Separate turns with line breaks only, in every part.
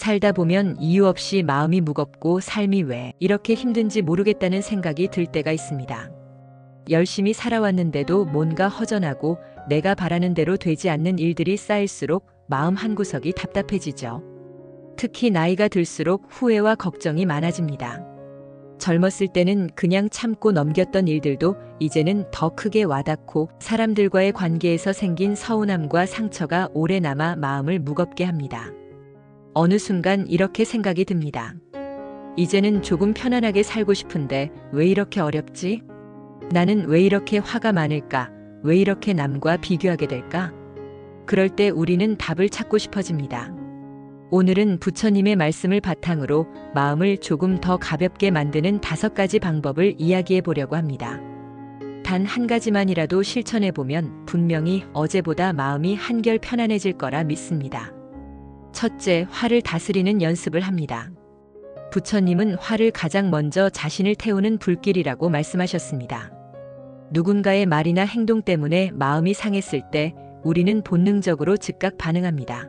살다 보면 이유 없이 마음이 무겁고 삶이 왜 이렇게 힘든지 모르겠다는 생각이 들 때가 있습니다. 열심히 살아왔는데도 뭔가 허전하고 내가 바라는 대로 되지 않는 일들이 쌓일수록 마음 한구석이 답답해지죠. 특히 나이가 들수록 후회와 걱정이 많아집니다. 젊었을 때는 그냥 참고 넘겼던 일들도 이제는 더 크게 와닿고 사람들과의 관계에서 생긴 서운함과 상처가 오래 남아 마음을 무겁게 합니다. 어느 순간 이렇게 생각이 듭니다. 이제는 조금 편안하게 살고 싶은데 왜 이렇게 어렵지? 나는 왜 이렇게 화가 많을까? 왜 이렇게 남과 비교하게 될까? 그럴 때 우리는 답을 찾고 싶어집니다. 오늘은 부처님의 말씀을 바탕으로 마음을 조금 더 가볍게 만드는 5가지 방법을 이야기해 보려고 합니다. 단 한 가지만이라도 실천해 보면 분명히 어제보다 마음이 한결 편안해질 거라 믿습니다. 첫째, 화를 다스리는 연습을 합니다. 부처님은 화를 가장 먼저 자신을 태우는 불길이라고 말씀하셨습니다. 누군가의 말이나 행동 때문에 마음이 상했을 때 우리는 본능적으로 즉각 반응합니다.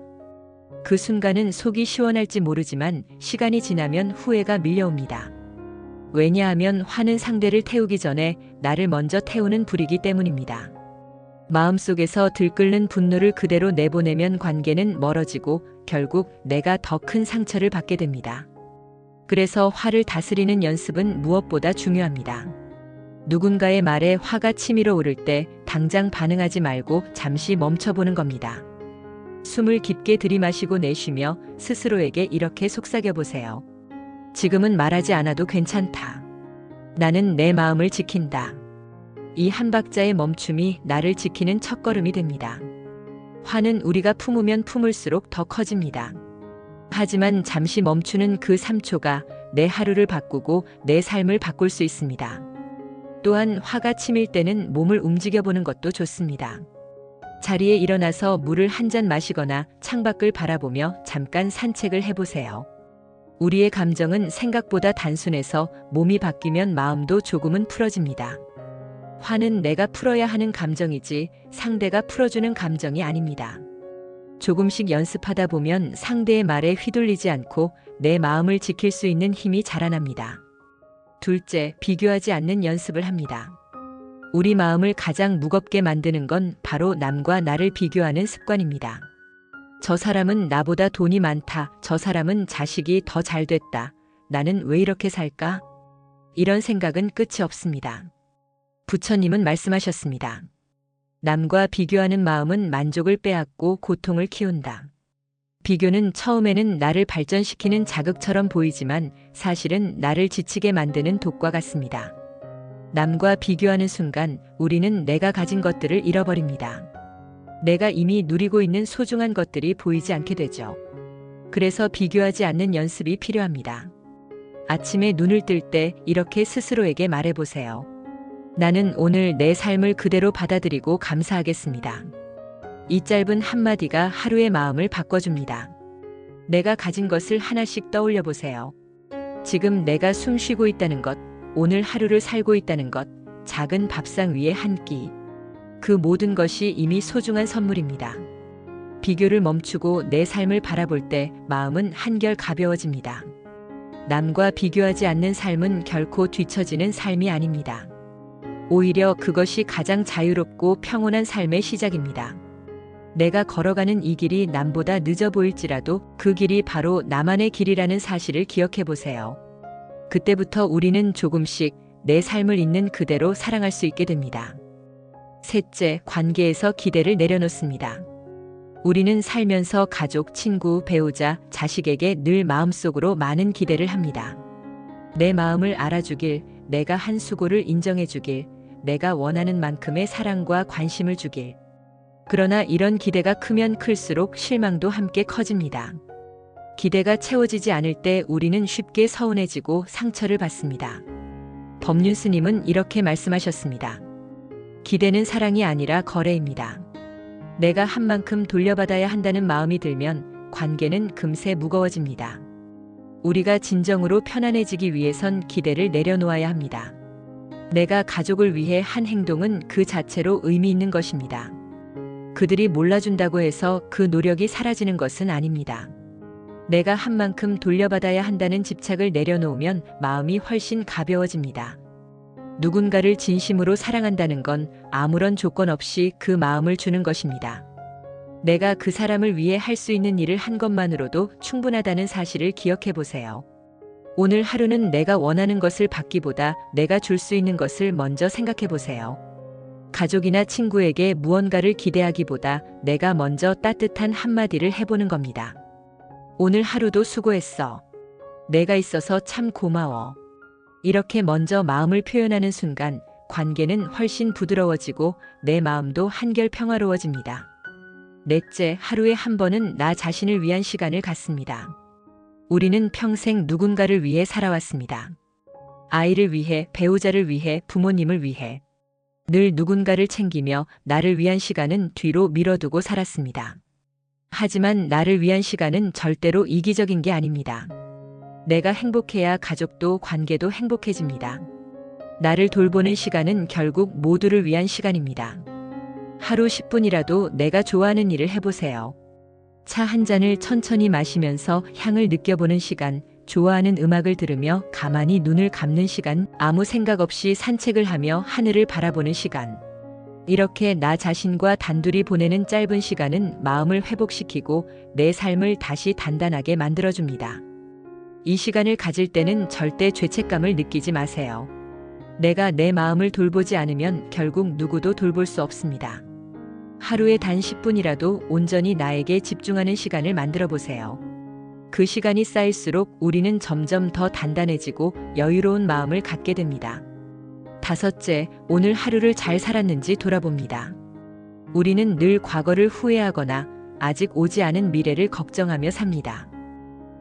그 순간은 속이 시원할지 모르지만 시간이 지나면 후회가 밀려옵니다. 왜냐하면 화는 상대를 태우기 전에 나를 먼저 태우는 불이기 때문입니다. 마음속에서 들끓는 분노를 그대로 내보내면 관계는 멀어지고 결국 내가 더 큰 상처를 받게 됩니다. 그래서 화를 다스리는 연습은 무엇보다 중요합니다. 누군가의 말에 화가 치밀어 오를 때 당장 반응하지 말고 잠시 멈춰보는 겁니다. 숨을 깊게 들이마시고 내쉬며 스스로에게 이렇게 속삭여 보세요. 지금은 말하지 않아도 괜찮다. 나는 내 마음을 지킨다. 이 한 박자의 멈춤이 나를 지키는 첫걸음이 됩니다. 화는 우리가 품으면 품을수록 더 커집니다. 하지만 잠시 멈추는 그 3초가 내 하루를 바꾸고 내 삶을 바꿀 수 있습니다. 또한 화가 치밀 때는 몸을 움직여보는 것도 좋습니다. 자리에 일어나서 물을 한 잔 마시거나 창밖을 바라보며 잠깐 산책을 해보세요. 우리의 감정은 생각보다 단순해서 몸이 바뀌면 마음도 조금은 풀어집니다. 화는 내가 풀어야 하는 감정이지 상대가 풀어주는 감정이 아닙니다. 조금씩 연습하다 보면 상대의 말에 휘둘리지 않고 내 마음을 지킬 수 있는 힘이 자라납니다. 둘째, 비교하지 않는 연습을 합니다. 우리 마음을 가장 무겁게 만드는 건 바로 남과 나를 비교하는 습관입니다. 저 사람은 나보다 돈이 많다. 저 사람은 자식이 더 잘 됐다. 나는 왜 이렇게 살까? 이런 생각은 끝이 없습니다. 부처님은 말씀하셨습니다. 남과 비교하는 마음은 만족을 빼앗고 고통을 키운다. 비교는 처음에는 나를 발전시키는 자극처럼 보이지만 사실은 나를 지치게 만드는 독과 같습니다. 남과 비교하는 순간 우리는 내가 가진 것들을 잃어버립니다. 내가 이미 누리고 있는 소중한 것들이 보이지 않게 되죠. 그래서 비교하지 않는 연습이 필요합니다. 아침에 눈을 뜰 때 이렇게 스스로에게 말해보세요. 나는 오늘 내 삶을 그대로 받아들이고 감사하겠습니다. 이 짧은 한마디가 하루의 마음을 바꿔줍니다. 내가 가진 것을 하나씩 떠올려 보세요. 지금 내가 숨 쉬고 있다는 것, 오늘 하루를 살고 있다는 것, 작은 밥상 위에 한 끼. 그 모든 것이 이미 소중한 선물입니다. 비교를 멈추고 내 삶을 바라볼 때 마음은 한결 가벼워집니다. 남과 비교하지 않는 삶은 결코 뒤처지는 삶이 아닙니다. 오히려 그것이 가장 자유롭고 평온한 삶의 시작입니다. 내가 걸어가는 이 길이 남보다 늦어 보일지라도 그 길이 바로 나만의 길이라는 사실을 기억해 보세요. 그때부터 우리는 조금씩 내 삶을 있는 그대로 사랑할 수 있게 됩니다. 셋째, 관계에서 기대를 내려놓습니다. 우리는 살면서 가족, 친구, 배우자, 자식에게 늘 마음속으로 많은 기대를 합니다. 내 마음을 알아주길, 내가 한 수고를 인정해주길, 내가 원하는 만큼의 사랑과 관심을 주길. 그러나 이런 기대가 크면 클수록 실망도 함께 커집니다. 기대가 채워지지 않을 때 우리는 쉽게 서운해지고 상처를 받습니다. 법륜 스님은 이렇게 말씀하셨습니다. 기대는 사랑이 아니라 거래입니다. 내가 한 만큼 돌려받아야 한다는 마음이 들면 관계는 금세 무거워집니다. 우리가 진정으로 편안해지기 위해선 기대를 내려놓아야 합니다. 내가 가족을 위해 한 행동은 그 자체로 의미 있는 것입니다. 그들이 몰라준다고 해서 그 노력이 사라지는 것은 아닙니다. 내가 한 만큼 돌려받아야 한다는 집착을 내려놓으면 마음이 훨씬 가벼워집니다. 누군가를 진심으로 사랑한다는 건 아무런 조건 없이 그 마음을 주는 것입니다. 내가 그 사람을 위해 할 수 있는 일을 한 것만으로도 충분하다는 사실을 기억해 보세요. 오늘 하루는 내가 원하는 것을 받기보다 내가 줄 수 있는 것을 먼저 생각해 보세요. 가족이나 친구에게 무언가를 기대하기보다 내가 먼저 따뜻한 한마디를 해보는 겁니다. 오늘 하루도 수고했어. 내가 있어서 참 고마워. 이렇게 먼저 마음을 표현하는 순간 관계는 훨씬 부드러워지고 내 마음도 한결 평화로워집니다. 넷째, 하루에 한 번은 나 자신을 위한 시간을 갖습니다. 우리는 평생 누군가를 위해 살아왔습니다. 아이를 위해, 배우자를 위해, 부모님을 위해. 늘 누군가를 챙기며 나를 위한 시간은 뒤로 미뤄두고 살았습니다. 하지만 나를 위한 시간은 절대로 이기적인 게 아닙니다. 내가 행복해야 가족도 관계도 행복해집니다. 나를 돌보는 시간은 결국 모두를 위한 시간입니다. 하루 10분이라도 내가 좋아하는 일을 해보세요. 차 한 잔을 천천히 마시면서 향을 느껴보는 시간, 좋아하는 음악을 들으며 가만히 눈을 감는 시간, 아무 생각 없이 산책을 하며 하늘을 바라보는 시간. 이렇게 나 자신과 단둘이 보내는 짧은 시간은 마음을 회복시키고 내 삶을 다시 단단하게 만들어줍니다. 이 시간을 가질 때는 절대 죄책감을 느끼지 마세요. 내가 내 마음을 돌보지 않으면 결국 누구도 돌볼 수 없습니다. 하루에 단 10분이라도 온전히 나에게 집중하는 시간을 만들어 보세요. 그 시간이 쌓일수록 우리는 점점 더 단단해지고 여유로운 마음을 갖게 됩니다. 다섯째, 오늘 하루를 잘 살았는지 돌아봅니다. 우리는 늘 과거를 후회하거나 아직 오지 않은 미래를 걱정하며 삽니다.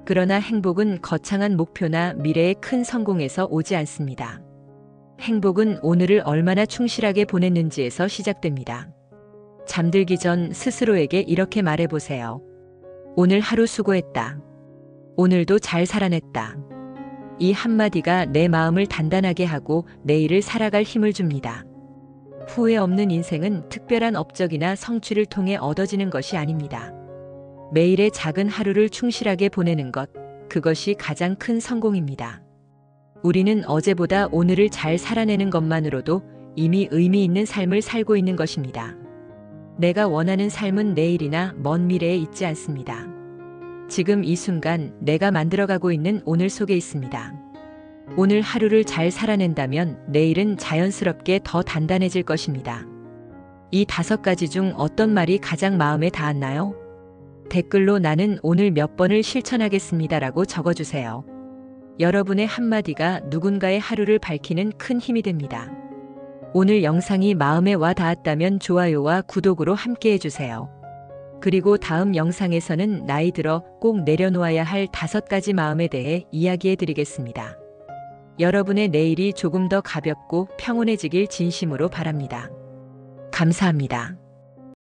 그러나 행복은 거창한 목표나 미래의 큰 성공에서 오지 않습니다. 행복은 오늘을 얼마나 충실하게 보냈는지에서 시작됩니다. 잠들기 전 스스로에게 이렇게 말해보세요. 오늘 하루 수고했다. 오늘도 잘 살아냈다. 이 한마디가 내 마음을 단단하게 하고 내일을 살아갈 힘을 줍니다. 후회 없는 인생은 특별한 업적이나 성취를 통해 얻어지는 것이 아닙니다. 매일의 작은 하루를 충실하게 보내는 것, 그것이 가장 큰 성공입니다. 우리는 어제보다 오늘을 잘 살아내는 것만으로도 이미 의미 있는 삶을 살고 있는 것입니다. 내가 원하는 삶은 내일이나 먼 미래에 있지 않습니다. 지금 이 순간 내가 만들어가고 있는 오늘 속에 있습니다. 오늘 하루를 잘 살아낸다면 내일은 자연스럽게 더 단단해질 것입니다. 이 5가지 중 어떤 말이 가장 마음에 닿았나요? 댓글로 나는 오늘 몇 번을 실천하겠습니다라고 적어주세요. 여러분의 한마디가 누군가의 하루를 밝히는 큰 힘이 됩니다. 오늘 영상이 마음에 와 닿았다면 좋아요와 구독으로 함께 해주세요. 그리고 다음 영상에서는 나이 들어 꼭 내려놓아야 할 5가지 마음에 대해 이야기해 드리겠습니다. 여러분의 내일이 조금 더 가볍고 평온해지길 진심으로 바랍니다. 감사합니다.